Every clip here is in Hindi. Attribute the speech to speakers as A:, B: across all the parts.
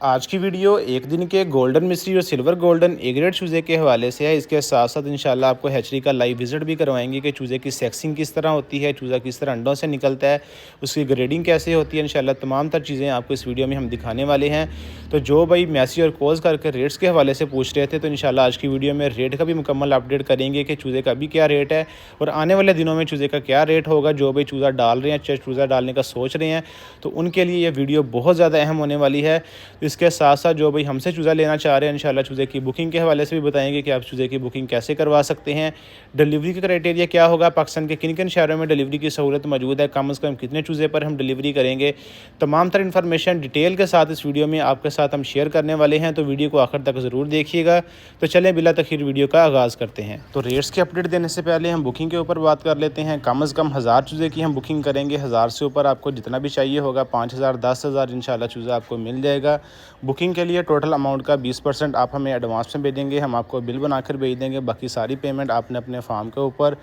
A: आज की वीडियो एक दिन के गोल्डन मिस्री और सिल्वर गोल्डन ए ग्रेड चूज़े के हवाले से है। इसके साथ साथ इंशाल्लाह आपको हैचरी का लाइव विजिट भी करवाएंगे कि चूज़े की सेक्सिंग किस तरह होती है, चूज़ा किस तरह अंडों से निकलता है, उसकी ग्रेडिंग कैसे होती है। इंशाल्लाह तमाम तर चीज़ें आपको इस वीडियो में हम दिखाने वाले हैं। तो जो भाई मैसेज और कॉल्स करके रेट्स के हवाले से पूछ रहे थे, तो इंशाल्लाह आज की वीडियो में रेट का भी मुकम्मल अपडेट करेंगे कि चूज़े का अभी क्या रेट है और आने वाले दिनों में चूज़े का क्या रेट होगा। जो भाई चूज़ा डाल रहे हैं, चूज़ा डालने का सोच रहे हैं, तो उनके लिए ये वीडियो बहुत ज़्यादा अहम होने वाली है। इसके साथ साथ जो भाई हमसे चूज़ा लेना चाह रहे हैं, इंशाल्लाह चूज़े की बुकिंग के हवाले से भी बताएंगे कि आप चूज़े की बुकिंग कैसे करवा सकते हैं, डिलीवरी का क्राइटेरिया क्या होगा, पाकिस्तान के किन किन शहरों में डिलीवरी की सहूलत मौजूद है, कम से कम कितने चूज़े पर हम डिलीवरी करेंगे। तमाम तर इन्फॉर्मेशन डिटेल के साथ इस वीडियो में आपके साथ हम शेयर करने वाले हैं, तो वीडियो को आखिर तक ज़रूर देखिएगा। तो चलें बिला तखीर वीडियो का आगाज़ करते हैं। तो रेट्स की अपडेट देने से पहले हम बुकिंग के ऊपर बात कर लेते हैं। कम से कम 1000 चूज़े की हम बुकिंग करेंगे। 1000 से ऊपर आपको जितना भी चाहिए होगा, 5000 10,000 इंशाल्लाह चूज़ा आपको मिल जाएगा। बुकिंग के लिए टोटल अमाउंट का 20% आप हमें एडवांस में भेजेंगे, हम आपको बिल बनाकर भेज देंगे। बाकी सारी पेमेंट आपने अपने फार्म के ऊपर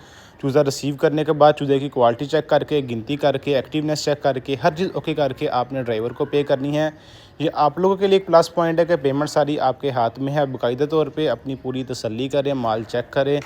A: चूज़ा रिसीव करने के बाद चूज़े की क्वालिटी चेक करके, गिनती करके, एक्टिवनेस चेक करके, हर चीज़ ओके करके आपने ड्राइवर को पे करनी है। ये आप लोगों के लिए एक प्लस पॉइंट है कि पेमेंट सारी आपके हाथ में है। बाकायदा तौर पे अपनी पूरी तसल्ली करें, माल चेक करें,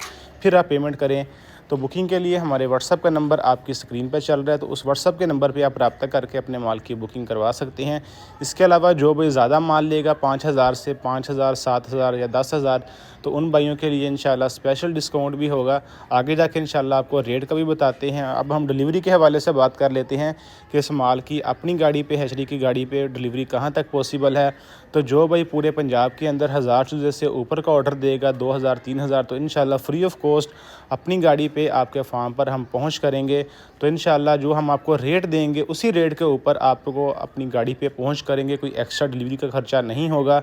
A: फिर आप पेमेंट करें। तो बुकिंग के लिए हमारे व्हाट्सअप का नंबर आपकी स्क्रीन पर चल रहा है, तो उस व्हाट्सअप के नंबर पे आप रब्ता करके अपने माल की बुकिंग करवा सकते हैं। इसके अलावा जो भी ज़्यादा माल लेगा 5000 से 5000, 7000 या 10,000, तो उन भाइयों के लिए इंशाल्लाह स्पेशल डिस्काउंट भी होगा। आगे जाके इंशाल्लाह आपको रेट का भी बताते हैं। अब हम डिलीवरी के हवाले से बात कर लेते हैं कि इस माल की अपनी गाड़ी पे, हैचरी की गाड़ी पे डिलीवरी कहाँ तक पॉसिबल है। तो जो भाई पूरे पंजाब के अंदर 1000 चूज़े से ऊपर का ऑर्डर देगा, 2000 3000, तो इंशाल्लाह फ्री ऑफ कॉस्ट अपनी गाड़ी पे आपके फार्म पर हम पहुंच करेंगे। तो इंशाल्लाह जो हम आपको रेट देंगे उसी रेट के ऊपर आपको अपनी गाड़ी पे पहुंच करेंगे, कोई एक्स्ट्रा डिलीवरी का खर्चा नहीं होगा।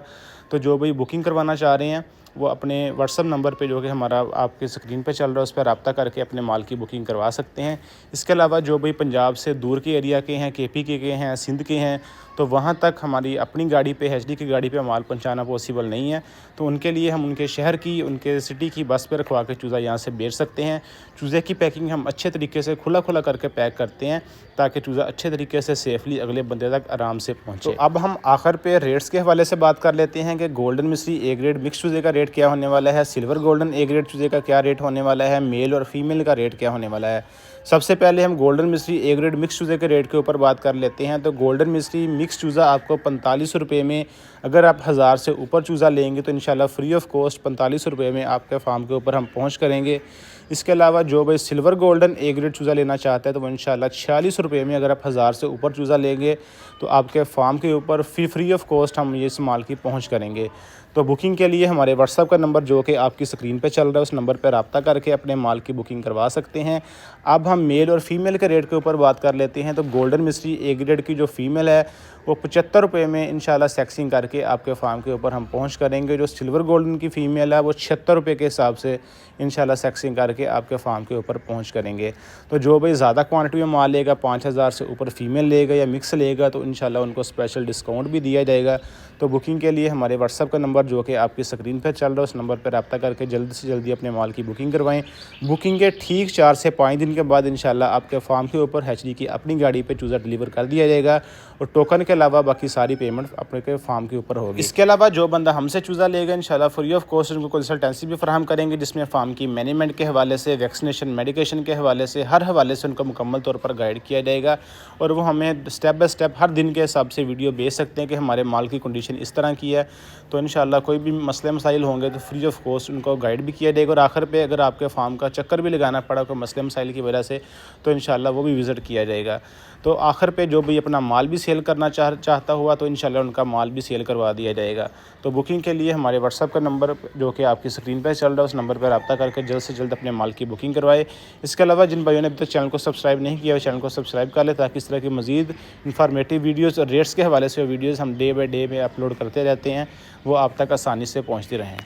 A: तो जो भाई बुकिंग करवाना चाह रहे हैं वो अपने व्हाट्सअप नंबर पे जो कि हमारा आपके स्क्रीन पे चल रहा है, उस पर रब्ता करके अपने माल की बुकिंग करवा सकते हैं। इसके अलावा जो भाई पंजाब से दूर के एरिया के हैं, केपी के हैं, सिंध के हैं, तो वहाँ तक हमारी अपनी गाड़ी पे, एचडी की गाड़ी पे माल पहुँचाना पॉसिबल नहीं है। तो उनके लिए हम उनके शहर की, उनके सिटी की बस पे रखवा के चूज़ा यहाँ से बेच सकते हैं। चूज़े की पैकिंग हम अच्छे तरीके से खुला करके पैक करते हैं, ताकि चूज़ा अच्छे तरीके से सेफली अगले बंदे तक आराम से पहुँचे। तो अब हम आखिर पे रेट्स के हवाले से बात कर लेते हैं कि गोल्डन मिस्री ए ग्रेड मिक्स चूज़े का रेट क्या होने वाला है, सिल्वर गोल्डन ए ग्रेड चूज़े का क्या रेट होने वाला है, मेल और फीमेल का रेट क्या होने वाला है। सबसे पहले हम गोल्डन मिस्री ए ग्रेड मिक्स चूज़े के रेट के ऊपर बात कर लेते हैं। तो गोल्डन मिस्री मिक्स चूज़ा आपको 45 रुपये में, अगर आप 1000 से ऊपर चूज़ा लेंगे तो इंशाल्लाह फ्री ऑफ कॉस्ट 45 रुपये में आपके फार्म के ऊपर हम पहुँच करेंगे। इसके अलावा जो भाई सिल्वर गोल्डन ए ग्रेड चूज़ा लेना चाहता है, तो वो इंशाल्लाह 46 रुपये में, अगर आप 1000 से ऊपर चूज़ा लेंगे तो आपके फार्म के ऊपर फ्री ऑफ कॉस्ट हम ये इस माल की पहुँच करेंगे। तो बुकिंग के लिए हमारे व्हाट्सअप का नंबर जो कि आपकी स्क्रीन पे चल रहा है, उस नंबर पर रब्ता करके अपने माल की बुकिंग करवा सकते हैं। अब हम मेल और फीमेल के रेट के ऊपर बात कर लेते हैं। तो गोल्डन मिस्री ए ग्रेड की जो फीमेल है वो 75 रुपये में इंशाल्लाह सेक्सिंग करके आपके फार्म के ऊपर हम पहुंच करेंगे। जो सिल्वर गोल्डन की फ़ीमेल है वो 76 रुपये के हिसाब से इंशाल्लाह सेक्सिंग करके आपके फार्म के ऊपर पहुंच करेंगे। तो जो भाई ज़्यादा क्वांटिटी में माल लेगा, 5000 से ऊपर फीमेल लेगा या मिक्स लेगा, तो इंशाल्लाह उनको स्पेशल डिस्काउंट भी दिया जाएगा। तो बुकिंग के लिए हमारे व्हाट्सअप का नंबर जो कि आपकी स्क्रीन पर चल रहा है, उस नंबर पर रब्ता करके जल्दी से जल्दी अपने माल की बुकिंग करवाएँ। बुकिंग के ठीक 4 से 5 दिन के बाद इंशाल्लाह आपके फार्म के ऊपर हैचरी की अपनी गाड़ी पे चूज़ा डिलीवर कर दिया जाएगा, और टोकन के अलावा बाकी सारी पेमेंट अपने के फार्म के ऊपर होगी। इसके अलावा जो बंदा हमसे चूज़ा लेगा इंशाल्लाह फ्री ऑफ कॉस्ट उनको कंसल्टेंसी भी फराहम करेंगे, जिसमें फार्म की मैनेजमेंट के हवाले से, वैक्सीनेशन, मेडिकेशन के हवाले से, हर हवाले से उनको मुकम्मल तौर पर गाइड किया जाएगा। और वो हमें स्टेप बाय स्टेप हर दिन के हिसाब से वीडियो भेज सकते हैं कि हमारे माल की कंडीशन इस तरह की है। तो इंशाल्लाह कोई भी मसले मसाइल होंगे तो फ्री ऑफ कॉस्ट उनको गाइड भी किया जाएगा। और आखिर पे अगर आपके फार्म का चक्कर भी लगाना पड़ा कोई मसले मसाइल की वजह से, तो इंशाल्लाह वो भी विज़िट किया जाएगा। तो आखिर पे जो भी अपना माल भी सेल करना चाहता हुआ, तो इंशाल्लाह उनका माल भी सेल करवा दिया जाएगा। तो बुकिंग के लिए हमारे व्हाट्सअप का नंबर जो कि आपकी स्क्रीन पर चल रहा है, उस नंबर पर रब्ता करके जल्द से जल्द अपने माल की बुकिंग करवाए। इसके अलावा जिन भाइयों ने अभी तक चैनल को सब्सक्राइब नहीं किया, चैनल को सब्सक्राइब कर ले, ताकि इस तरह की मज़ीद इंफॉर्मेटिव वीडियोज़ और रेट्स के हवाले से वीडियोज़ हम डे बाई डे में अपलोड करते रहते हैं, वो आप तक आसानी से पहुँचती रहें।